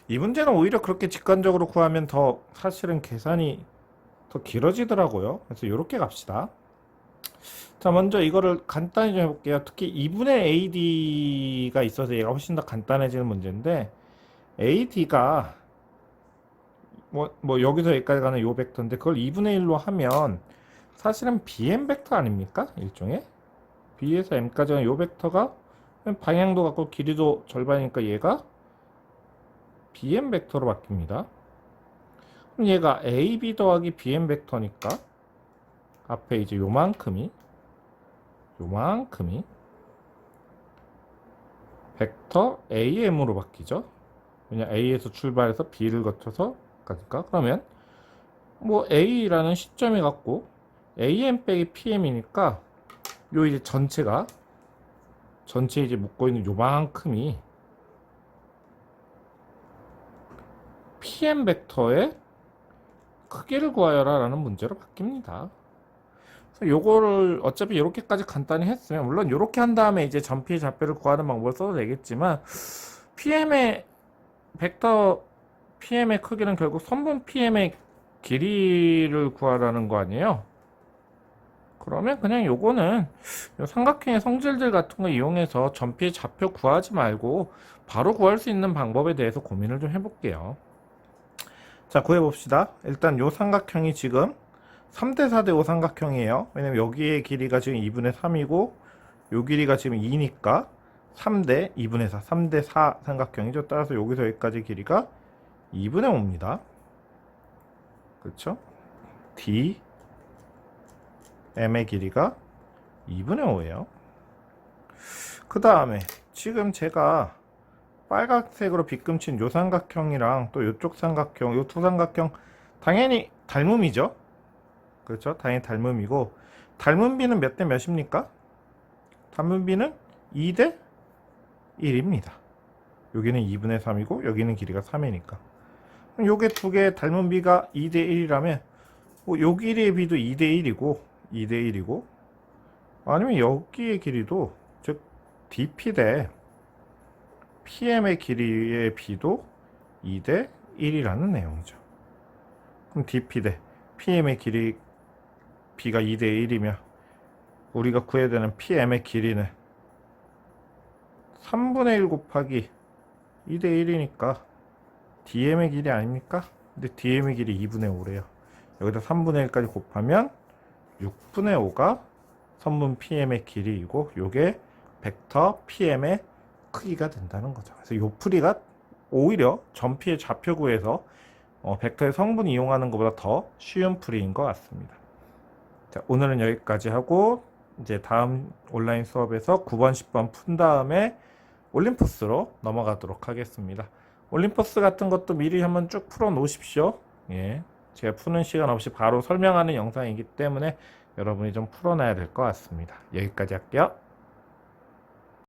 이 문제는 오히려 그렇게 직관적으로 구하면 더 사실은 계산이 더 길어지더라고요. 그래서 이렇게 갑시다. 자, 먼저 이거를 간단히 좀 해볼게요. 특히 2분의 AD가 있어서 얘가 훨씬 더 간단해지는 문제인데 AD가 뭐 여기서 여기까지 가는 요 벡터인데 그걸 2분의 1로 하면 사실은 BM 벡터 아닙니까? 일종의 B에서 M까지 가는 요 벡터가 방향도 같고 길이도 절반이니까 얘가 BM 벡터로 바뀝니다. 그럼 얘가 AB 더하기 BM 벡터니까 앞에 이제 요만큼이 벡터 AM으로 바뀌죠. 왜냐 A에서 출발해서 B를 거쳐서 가니까. 그러면 뭐 A라는 시점이 같고 AM 빼기 PM이니까 요 이제 전체 이제 묶고 있는 요만큼이 PM 벡터의 크기를 구하여라 라는 문제로 바뀝니다. 그래서 요거를 어차피 이렇게까지 간단히 했으면 물론 이렇게 한 다음에 이제 전피의 좌표를 구하는 방법을 써도 되겠지만 PM의 벡터 PM의 크기는 결국 선분 PM의 길이를 구하라는 거 아니에요? 그러면 그냥 요거는 요 삼각형의 성질들 같은 거 이용해서 전피의 좌표 구하지 말고 바로 구할 수 있는 방법에 대해서 고민을 좀 해볼게요. 자, 구해봅시다. 일단 요 삼각형이 지금 3대 4대 5 삼각형이에요. 왜냐면 여기의 길이가 지금 2분의 3이고 요 길이가 지금 2니까 3대 2분의 4, 3대 4 삼각형이죠. 따라서 여기서 여기까지 길이가 2분의 5입니다. 그렇죠? D M의 길이가 2분의 5예요. 그 다음에 지금 제가 빨간색으로 빗금친 요 삼각형이랑 또 요쪽 삼각형, 요 두 삼각형 당연히 닮음이죠. 그렇죠? 당연히 닮음이고 닮은 비는 몇 대 몇입니까? 닮은 비는 2대 1입니다. 여기는 2분의 3이고 여기는 길이가 3이니까 요게 두 개의 닮은 비가 2대 1이라면 요 길이의 비도 2대 1이고 아니면 여기의 길이도 즉 DP 대 PM의 길이의 비도 2대 1이라는 내용이죠. 그럼 DP 대 PM의 길이 B가 2대 1이면 우리가 구해야 되는 PM의 길이는 3분의 1 곱하기 2대 1이니까 DM의 길이 아닙니까? 근데 DM의 길이 2분의 5래요. 여기다 3분의 1까지 곱하면 6분의 5가 선분 PM의 길이이고 요게 벡터 PM의 크기가 된다는 거죠. 그래서 요 풀이가 오히려 전피의 좌표 구해서 벡터의 성분 이용하는 것보다 더 쉬운 풀이인 것 같습니다. 자, 오늘은 여기까지 하고 이제 다음 온라인 수업에서 9번, 10번 푼 다음에 올림포스로 넘어가도록 하겠습니다. 올림포스 같은 것도 미리 한번 쭉 풀어 놓으십시오. 예, 제가 푸는 시간 없이 바로 설명하는 영상이기 때문에 여러분이 좀 풀어놔야 될 것 같습니다. 여기까지 할게요.